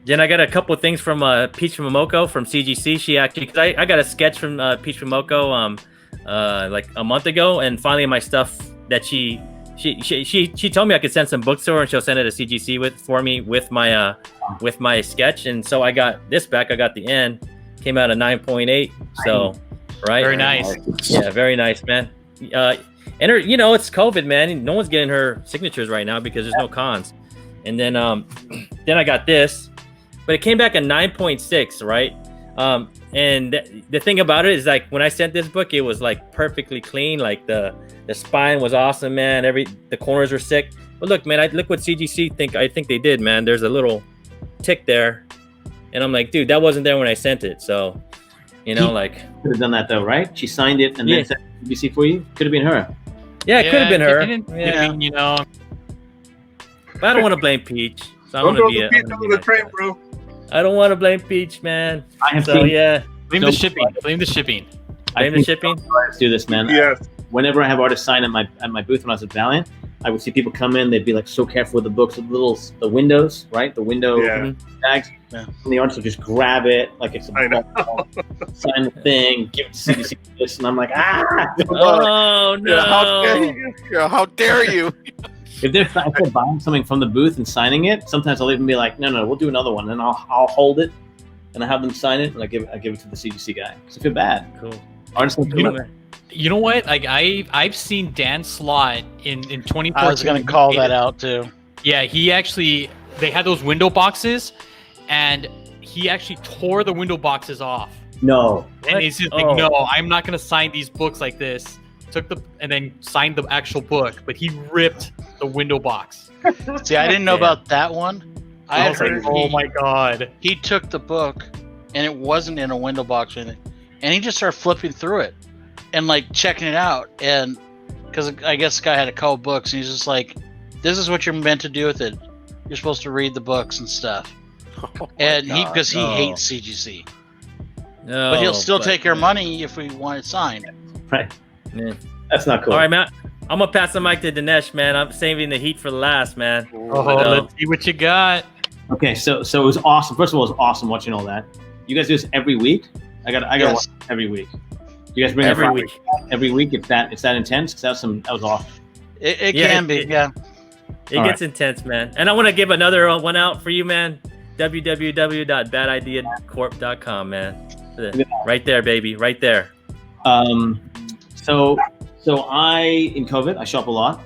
Then I got a couple of things from Peach Momoko from CGC. She actually, cause I got a sketch from Peach Momoko like a month ago, and finally my stuff that she told me I could send some books to her, and she'll send it to CGC for me with my sketch. And so I got this back. I got the end. Came out a 9.8. So right, Very nice. Yeah, very nice, man. And her, it's COVID, man. No one's getting her signatures right now because there's no cons. And then I got this, but it came back a 9.6, right? And the thing about it is, like, when I sent this book, it was like perfectly clean. Like the spine was awesome, man. The corners were sick. But look, man, look what CGC I think they did, man. There's a little tick there, and I'm like, dude, that wasn't there when I sent it. So, like, Could have done that though, right? She signed it and then sent it to BBC for you. Could have been her. yeah, it could have been her. I mean, But I don't want to blame Peach. So I'm Don't gonna throw be the feet under the train, bro. I don't want to blame Peach, man. I have So seen. yeah, Blame the shipping. Blame the shipping. blame the shipping. Let's do this, man. Yes. Whenever I have artists sign at my booth when I was at Valiant, I would see people come in. They'd be like so careful with the books, with the windows, right? The window Yeah. bags. Yeah. And the artist would just grab it like it's a I know. sign the thing, give it to CDC this, and I'm like, ah! Oh Yeah, how dare no! you? Yeah, how dare you? If they're buying something from the booth and signing it, sometimes I'll even be like, no, we'll do another one, and I'll hold it, and I have them sign it, and I give it to the CDC guy. Because I feel bad. Cool. Artists don't You feel know, bad. You know what? Like I've seen Dan Slott in 2014. I was gonna call that out too. Yeah, they had those window boxes, and he actually tore the window boxes off. No. And he's just Oh. like, no, I'm not gonna sign these books like this. And then signed the actual book, but he ripped the window box. See, I didn't know Yeah. about that one. I had was like, heard oh my god. he took the book and it wasn't in a window box or anything, and he just started flipping through it and like checking it out. And because I guess this guy had a couple books, and he's just like, "This is what you're meant to do with it. You're supposed to read the books and stuff." And because he no. hates CGC, No, but he'll still take our money if we want it signed. Right. Yeah. That's not cool. All right, man. I'm gonna pass the mic to Dinesh, man. I'm saving the heat for last, man. Oh, no. let's see what you got. Okay, so it was awesome. First of all, it was awesome watching all that. You guys do this every week? I got Yes. watch it every week. You guys bring Every it week. every week. It's that intense. 'Cause that was awesome. It Yeah, can be, yeah. It All gets intense, man. And I want to give another one out for you, man. www.badideacorp.com, man. Right there, baby. Right there. So I in COVID I shop a lot.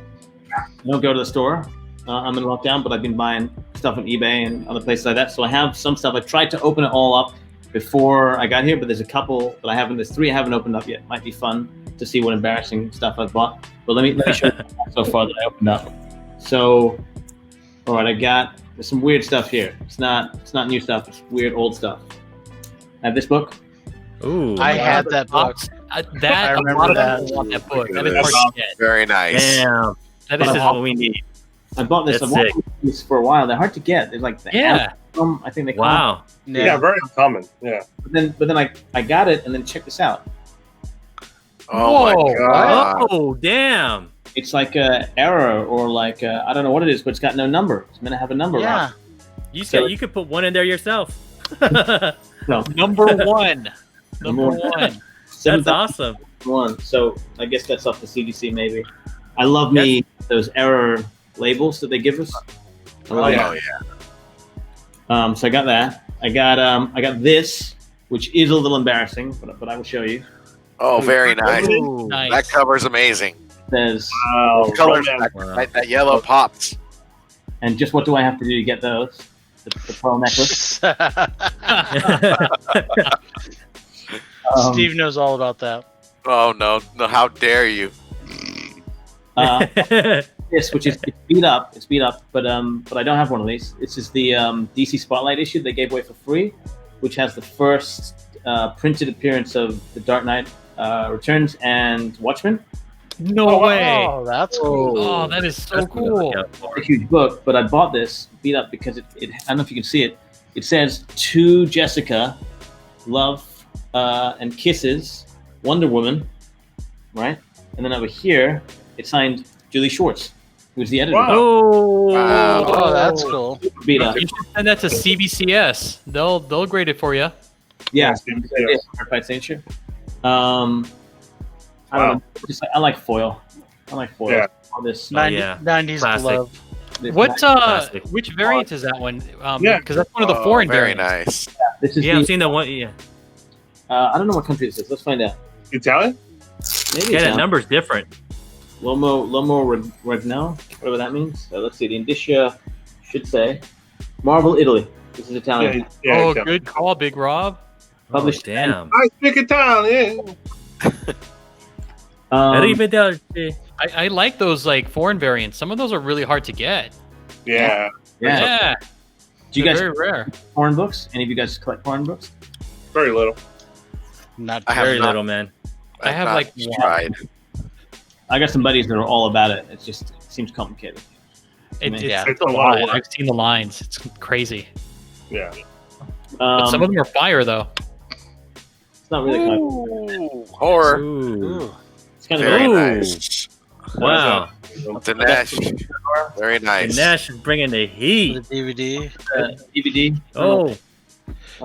I don't go to the store. I'm in lockdown, but I've been buying stuff on eBay and other places like that. So I have some stuff. I tried to open it all up before I got here, but there's a couple that I haven't. There's 3 I haven't opened up yet. Might be fun to see what embarrassing stuff I've bought. But let me show you so far that I opened up. So, all right, there's some weird stuff here. It's not new stuff. It's weird old stuff. I have this book. Ooh. I had that book. I I remember a lot of that. people want that book. Look That at is this. hard to get. Very nice. Damn. That This is is what we need. I bought this. That's I've wanted these for a while. They're hard to get. They're like the Yeah. I think they come. Wow. Yeah, very uncommon. Yeah. But then I got it, and then check this out. Oh my Whoa, god. Oh, damn. It's like a error or like I don't know what it is, but it's got no number. It's meant to have a number. Yeah. Right? You could put one in there yourself. No, Number one. Number one. That's awesome. 7,001. So I guess that's off the CDC maybe. I love me those error labels that they give us. I love Oh that. yeah. So I got that. I got this, which is a little embarrassing, but I will show you. Oh, very nice. Ooh. Nice. That cover's amazing. It says, Wow. Colors, Wow. that yellow pops. and just what do I have to do to get those? The pearl necklace. Steve knows all about that. Oh no, how dare you? This, which is it's beat up, but I don't have one of these. This is the DC Spotlight issue they gave away for free, which has the first printed appearance of the Dark Knight Returns and Watchmen. No way. Oh, that's cool. Oh, that is so cool. It's a huge book, but I bought this beat up because it I don't know if you can see it. It says to Jessica, love and kisses, Wonder Woman, right? And then over here, it's signed Julie Schwartz, who's the editor. Wow. Oh, Wow. Oh, that's cool. Beat up. You should send that to CBCS. They'll grade it for you. Yeah, Yeah. certified signature. I don't know. Just I like foil. Yeah. All this. 90s Classic. glove. this What Classic. which variant is that one? Yeah. Because that's one of the Oh, foreign very variants. nice. This is Yeah, I've the, seen the one. Yeah, I don't know what country this is. Let's find out. Italian? Maybe yeah, it's that number's different. Lomo Regnal, whatever that means. So let's see. The indicia should say Marvel, Italy. This is Italian. Yeah, Oh, Italian. good call, Big Rob. Published. Damn. I speak Italian. Arrivederci. I like those like foreign variants. Some of those are really hard to get. Yeah. Yeah. Yeah, Do you they're guys very rare. foreign books? Any of you guys collect foreign books? Very little. Not I have Very not- little, man. I have, not like, tried. I got some buddies that are all about it. It seems complicated. It's Yeah. a lot. I've seen the lines. It's crazy. Yeah. But some of them are fire though. It's not really kind of, Ooh, horror. Ooh. it's kind of Very Ooh. nice. Wow. Dinesh. Very nice. Nash is bringing the The heat. DVD. DVD. Oh,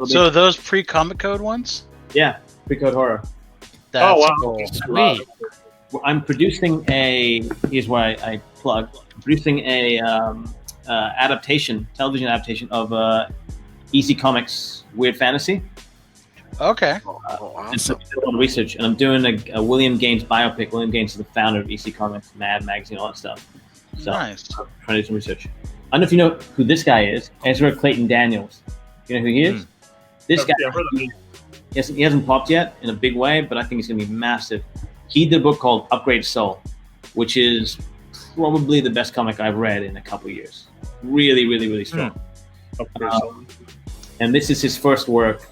So those pre-comic code ones? yeah, pre-code horror. That's wow. cool. Sweet. I'm producing here's where I plug. I'm producing a television adaptation of EC Comics Weird Fantasy. Okay. Oh, Just awesome. a lot of research, and I'm doing a William Gaines biopic. William Gaines is the founder of EC Comics, Mad Magazine, all that stuff. So Nice. I'm trying to do some research. I don't know if you know who this guy is, Ezra Clayton Daniels. You know who he is? This guy, Yeah, I've heard of him. he hasn't popped yet in a big way, but I think he's going to be massive. He did a book called Upgrade Soul, which is probably the best comic I've read in a couple years. Really, really, really strong. And this is his first work,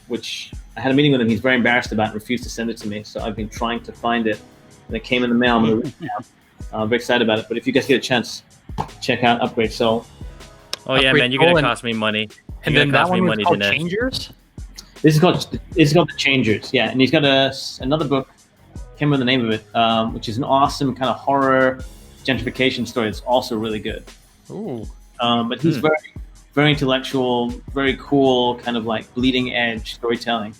which I had a meeting with him. He's very embarrassed about and refused to send it to me. So I've been trying to find it, and it came in the mail. I'm gonna read it now. I'm very excited about it. But if you guys get a chance, check out Upgrade Soul. oh yeah, Upgrade man, you're gonna Soul cost me money. And You're then gonna that cost me one was money, called Dinesh. Changers. This is called The Changers. Yeah, and he's got another book. Can't remember the name of it, which is an awesome kind of horror gentrification story. It's also really good. Ooh. But he's very, very intellectual, very cool, kind of like bleeding edge storytelling.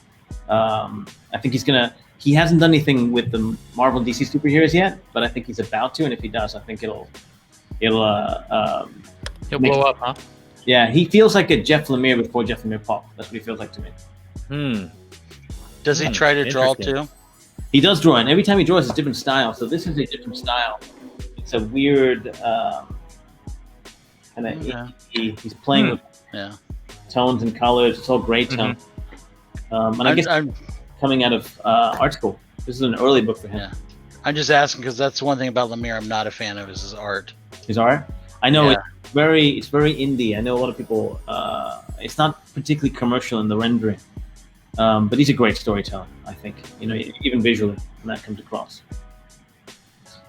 I think he hasn't done anything with the Marvel DC superheroes yet, but I think he's about to. And if he does, I think it'll He'll blow up, huh? yeah, he feels like a Jeff Lemire before Jeff Lemire popped. That's what he feels like to me. Does he try to draw Interesting. too? He does draw, and every time he draws, it's a different style. So this is a different style. It's a weird kind of. Yeah. He's playing with Yeah. tones and colors. It's all gray tone. And I guess I'm coming out of art school, this is an early book for him. Yeah. I'm just asking because that's one thing about Lemire I'm not a fan of is his art. His art. I know Yeah. it's very indie. I know a lot of people. It's not particularly commercial in the rendering, but he's a great storyteller. I think even visually, when that comes across.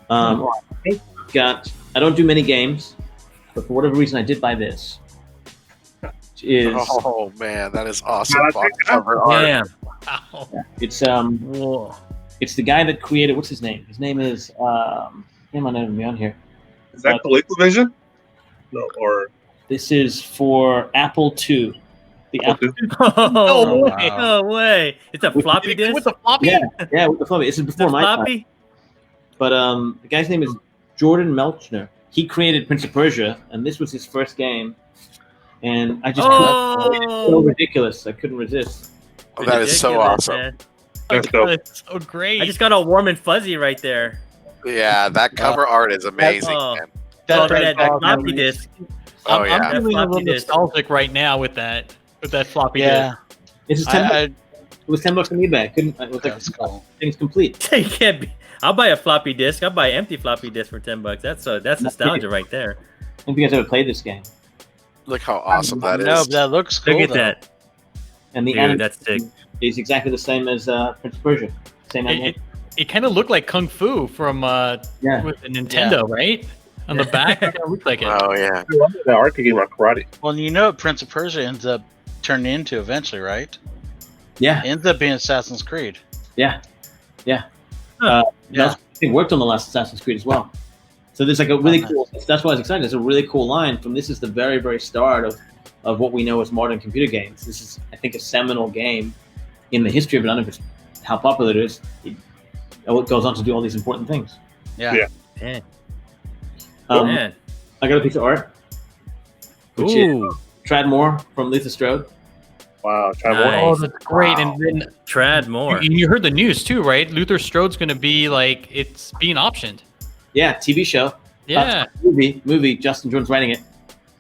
I think I've got. I don't do many games, but for whatever reason, I did buy this. Which is Oh man, that is awesome. Yeah, Box cover art. Damn. Wow. it's Whoa. it's the guy that created. What's his name? His name is. Name on me on here. Is that ColecoVision? No, or This is for Apple II. The Apple. No way. way. No way. It's a floppy disk. With the floppy? Yeah, with the floppy. This is It's a before my time. floppy. But the guy's name is Jordan Melchner. He created Prince of Persia, and this was his first game. And I just it's so ridiculous. I couldn't resist. Oh, that is so Ridiculous, awesome. man. That's dope. That's so great. I just got all warm and fuzzy right there. Yeah, that cover art is amazing. Oh. man. Oh, brings that back floppy memories. disk. Oh I'm yeah. feeling a Floppy little disk. nostalgic right now with that floppy Yeah. This is 10 bucks. I, It was $10 on eBay. I couldn't. It was like that's cool. things complete. You can't be. I'll buy a floppy disk. I'll buy an empty floppy disk for $10. That's nostalgia right there. I don't think you guys ever played this game. Look how awesome that No, is. but that looks cool. Look at though. that. And the Dude, animation that's sick. is exactly the same as Prince of Persia. Same animation. It kind of looked like Kung Fu from Yeah. with the Nintendo, right? On the back, it looked like it. Oh yeah. the arcade game on karate. Well, you know what Prince of Persia ends up turning into eventually, right? Yeah. It ends up being Assassin's Creed. Yeah. Yeah. Huh. Yeah. He worked on the last Assassin's Creed as well. So there's like a really cool. That's why I was excited. There's a really cool line from this is the very, very start of what we know as modern computer games. This is, I think, a seminal game in the history of it. I don't know if it's how popular it is. It goes on to do all these important things. Yeah. Yeah. Man. I got a piece of art. Which is Ooh. Trad Moore from Luther Strode. Wow, try Nice. more. Oh, that's great. Wow. And then Trad more. you heard the news too, right? Luther Strode's going to be like it's being optioned. Yeah, TV show. Yeah. Movie. Justin Jordan's writing it.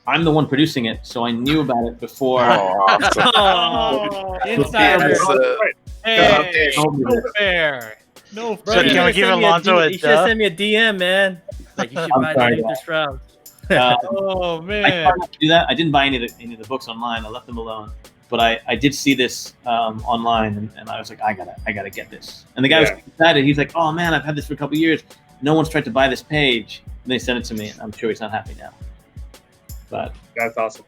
I'm the one producing it, so I knew about it before. Oh, awesome. Oh, insider. That's, Hey, Yeah. no fair. No Bro, So fair. you can we should've give sent me a Alonzo a You should have duh? sent me a DM, man. Like you should I'm buy sorry, the Luther Stroud. Oh I man. tried not to do that. I didn't buy any of the books online. I left them alone. But I did see this online, and I was like, I gotta get this. And the guy was excited. He's like, oh man, I've had this for a couple of years. No one's tried to buy this page. And they sent it to me. And I'm sure he's not happy now. But That's awesome.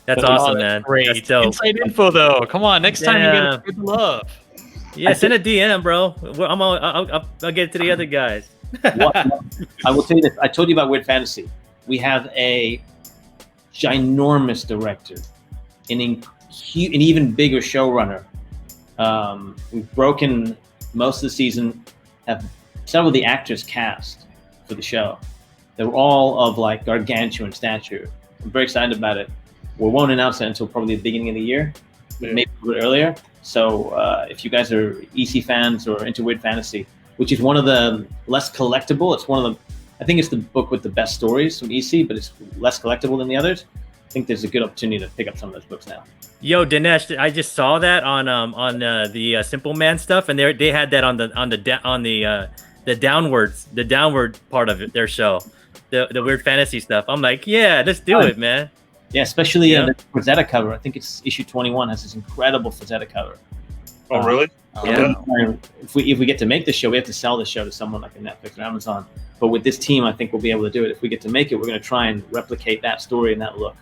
That's Oh, awesome, that's man. Great. That's dope. Inside info though. Come on, next time you Yeah. gotta spread the love. Yeah, send a DM, bro. I'll get it to the other guys. What, I will tell you this. I told you about Weird Fantasy. We have a ginormous director, an even bigger showrunner. We've broken most of the season, have several of the actors cast for the show. They were all of like gargantuan stature. I'm very excited about it. We won't announce it until probably the beginning of the year, maybe a little bit earlier. So if you guys are EC fans or into Weird Fantasy, which is one of the less collectible, it's one of the, I think it's the book with the best stories from EC, but it's less collectible than the others. I think there's a good opportunity to pick up some of those books now. Yo, Dinesh, I just saw that on the Simple Man stuff, and they had that on the downward part of it, their show, the Weird Fantasy stuff. I'm like, yeah, let's do it, man. Yeah, especially the Frazetta cover. I think it's issue 21 has this incredible Frazetta cover. Oh, really? Yeah. If we get to make the show, we have to sell the show to someone like a Netflix or Amazon. But with this team, I think we'll be able to do it. If we get to make it, we're going to try and replicate that story and that look,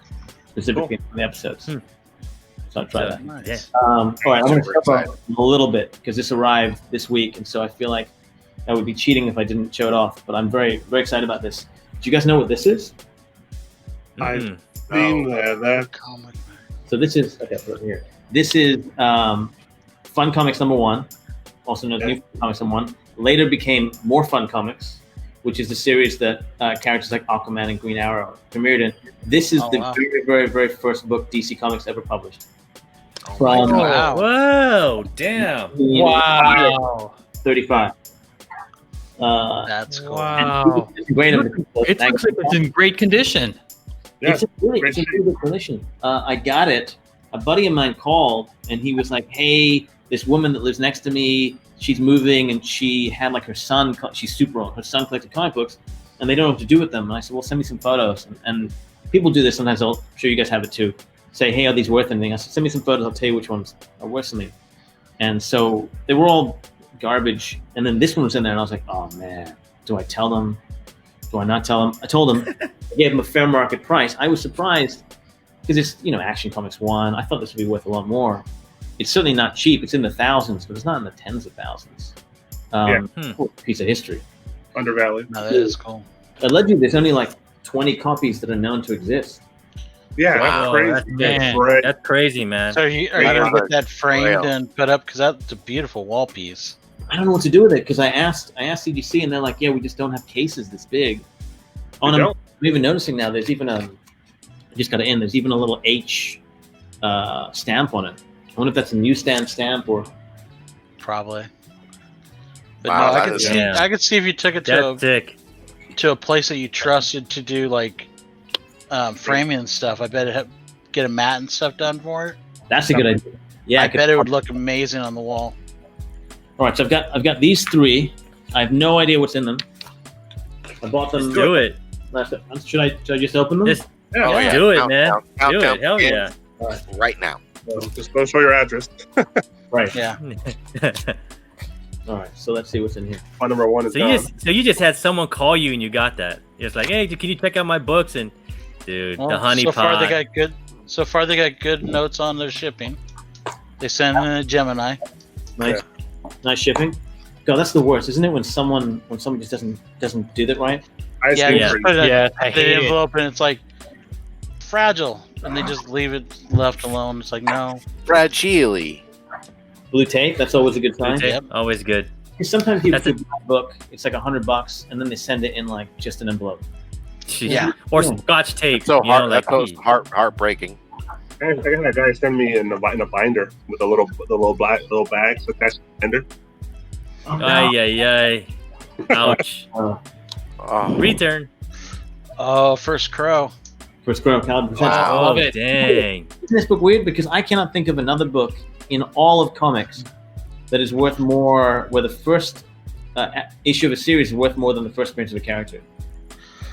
specifically in the episodes. So I'll try that. Nice. All right, I'm going to Super step up a little bit because this arrived this week, and so I feel like that would be cheating if I didn't show it off. But I'm very, very excited about this. Do you guys know what this is? Mhm. Seen that. Comic. So this is okay. Put it here. This is Fun Comics #1, also known as New Fun Comics #1. Later became More Fun Comics, which is the series that characters like Aquaman and Green Arrow premiered in. This is Oh, the wow. very, very, very first book DC Comics ever published. Oh From my God. Wow. Whoa, damn. Wow. 35. That's cool. Wow. It's great. It looks like it's in great condition. Yeah, It's in really good condition. I got it. A buddy of mine called and he was like, "Hey, this woman that lives next to me, she's moving and she had like her son. She's super old. Her son collected comic books, and they don't know what to do with them." And I said, "Well, send me some photos." And people do this sometimes. I'm sure you guys have it too. Say, "Hey, are these worth anything?" I said, "Send me some photos. I'll tell you which ones are worth something." And so they were all garbage. And then this one was in there, and I was like, "Oh man, do I tell them? Do I not tell them?" I told them. I gave them a fair market price. I was surprised because it's, Action Comics 1. I thought this would be worth a lot more. It's certainly not cheap. It's in the thousands, but it's not in the tens of thousands. Cool piece of history. undervalued. No, that is cool. Allegedly, there's only like 20 copies that are known to exist. Yeah, Wow, that's crazy. man. Right. That's crazy, man. So are you Yeah, gonna but- get that framed Well. and put up? Because that's a beautiful wall piece. I don't know what to do with it because I asked CGC and they're like, "Yeah, we just don't have cases this big." We don't? I'm even noticing now. There's even I just got to end. There's even a little H stamp on it. I wonder if that's a newsstand stamp or. Probably. But Wow, no, that I could is- see. Yeah. I could see if you took it That's sick. to a place that you trusted to do like framing and stuff. I bet it get a mat and stuff done for it. That's a good idea. Yeah, I bet it would look amazing on the wall. All right, so I've got these three. I have no idea what's in them. I bought them. Just do it. Should I just open them? Just Yeah, Oh, yeah. do it, Count man. down, count Do down. it. Hell yeah. Right now. just don't show your address. Right. Yeah. All right. So let's see what's in here. My number one is So gone. you just had someone call you and you got that. It's like, hey, can you check out my books? And dude, Well, the honey so far pot. they got good. So far they got good notes on their shipping. They sent in a Gemini. Nice, nice shipping. God, that's the worst, isn't it? When someone just doesn't do that right. I Yeah, see you Yeah. just put it Yeah, I in hate the it. envelope and it's like fragile, and they just leave it left alone. It's like no. Fragile. Blue tape. That's always a good sign. Okay, Yep. always good. Because sometimes people That's buy a book. It's like $100, and then they send it in like just an envelope. Yeah. Or Scotch tape. So you hard. know, That's like, so heartbreaking. I got a guy send me in a binder with the little bags attached to the binder. ay, ay, ay. Ouch. Oh, Return. Oh, First Crow. For Squirrel Calvin. Wow. Oh, love it. dang. Isn't this book weird? Because I cannot think of another book in all of comics that is worth more, where the first issue of a series is worth more than the first appearance of a character.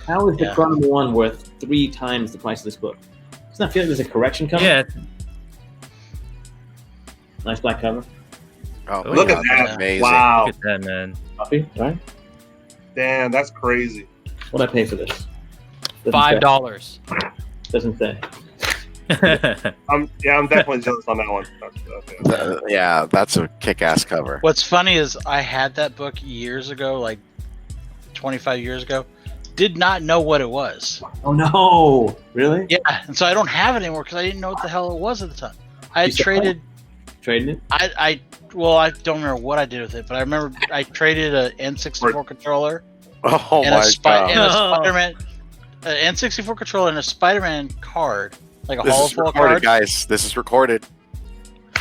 How is the Yeah. Crow #1 worth 3 times the price of this book? Doesn't that feel like there's a correction coming? Yeah. Nice black cover. oh my Look at God, that. that's amazing. Wow. Look at that, man. Copy, right? Damn, that's crazy. What'd I pay for this? Doesn't $5. say. Doesn't say. I'm definitely jealous on that one. Yeah, that's a kick-ass cover. What's funny is I had that book years ago, like 25 years ago. Did not know what it was. Oh no! Really? Yeah, and so I don't have it anymore because I didn't know what the hell it was at the time. I had You still traded. Trading it? I don't remember what I did with it, but I remember I traded a N64 controller Oh and my and god! a Spider-Man, an N64 controller and a Spider-Man card, like a This Hall is full of recorded, cards, guys. This is recorded.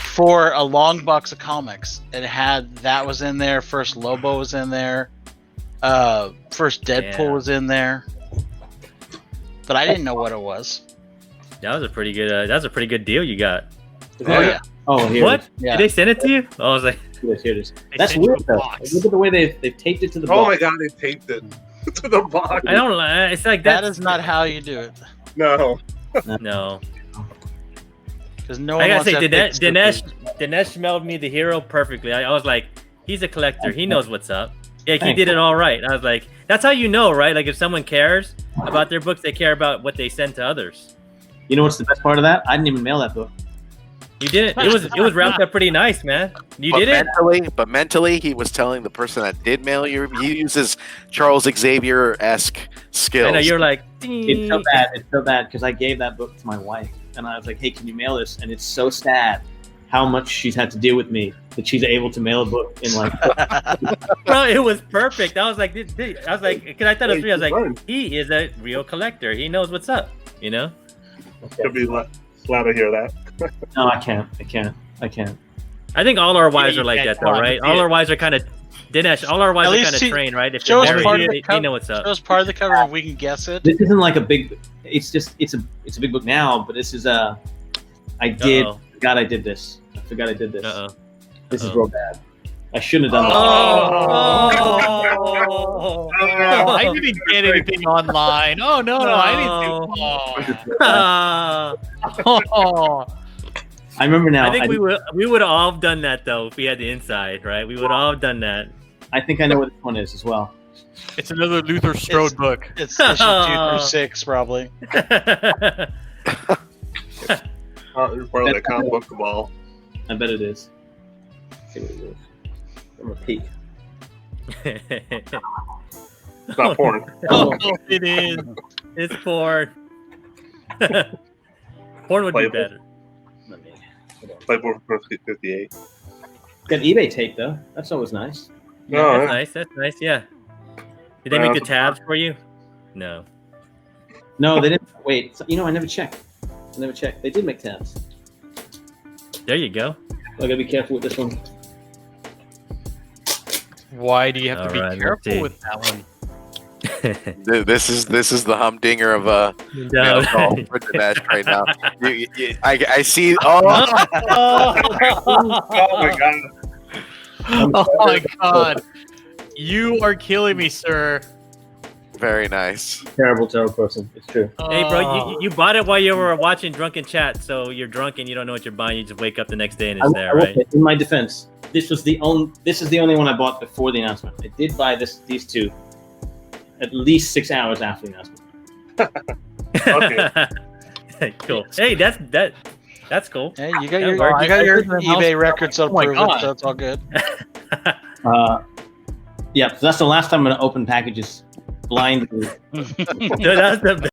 for a long box of comics. It had that was in there. First Lobo was in there. First Deadpool Yeah. was in there. But I didn't know what it was. That was a pretty good. That was a pretty good deal you got. Oh yeah. Oh, here What? it is. Yeah. Did they send it to you? I was like, Here it is. Here it is. They That's sent you weird a though. box. Look at the way they've taped it to the Oh box. my god, they taped it to the box. I don't. It's like That that's is not how you do it. No. No. Because no I one gotta wants say, to have big Dinesh smelled me the hero perfectly. I was like, he's a collector. He knows what's up. Yeah, he Thanks. did it all right. I was like, that's how you know, right? Like if someone cares about their books, they care about what they send to others. You know what's the best part of that? I didn't even mail that book. You did it. It was wrapped up pretty nice, man. You But did it. mentally, he was telling the person that did mail you. He uses Charles Xavier-esque skills. I know you're like. It's so bad. It's so bad because I gave that book to my wife, and I was like, "Hey, can you mail this?" And it's so sad how much she's had to deal with me that she's able to mail a book in like. Bro, it was perfect. I was like, because I thought it was real. I was like, Learn. he is a real collector. He knows what's up. You know. Could be glad to hear that. No, I can't. I can't. I think all our wives you are like can't that, though, talk, right? see All it. our wives are kind of Dinesh. All our wives At are least kind of see- trained, right? If show they're us married, part of they the know what's up. Show us part of the cover and we can guess it. This isn't like a big. It's a big book now, but this is a. I did. Uh-oh. God, I did this. I forgot I did this. Uh-oh. This is Uh-oh. real bad. I shouldn't have done Oh. I didn't get anything online. Oh no, I didn't do. Ah. Oh. that. I remember now. I think we would have all done that though if we had the inside, right? We would all have done that. I think I know what this one is as well. It's another Luther Strode book. It's issue 2 through 6, probably. You're part of that comic book cabal. I bet it is. See what it is. I'm gonna peek. It's not porn. Oh, it is. It's porn. Porn would be Playable. better. Let me. Playboy 58. Got eBay tape though. That's always nice. No, That's yeah. nice. That's nice. Yeah. Did they make the tabs for you? No. No, they didn't. Wait. So, I never checked. They did make tabs. There you go. I gotta be careful with this one. Why do you have to All be right, let's careful see. with that one? This is the humdinger of No. call for Dinesh right now. I see. Oh, Oh my god. Oh my god. You are killing me, sir. very nice. Terrible person. It's true. Hey, bro, you bought it while you were watching Drunken Chat, so you're drunk and you don't know what you're buying. You just wake up the next day and it's there, I will right? say, in my defense, this is the only one I bought before the announcement. I did buy these two at least 6 hours after the announcement. Cool. Hey, that's cool. Hey, you got That your, worked. you got your I heard the eBay mouse- records Oh my approved, God. so it's all good. Yeah, so that's the last time I'm gonna open packages blindly. So that's the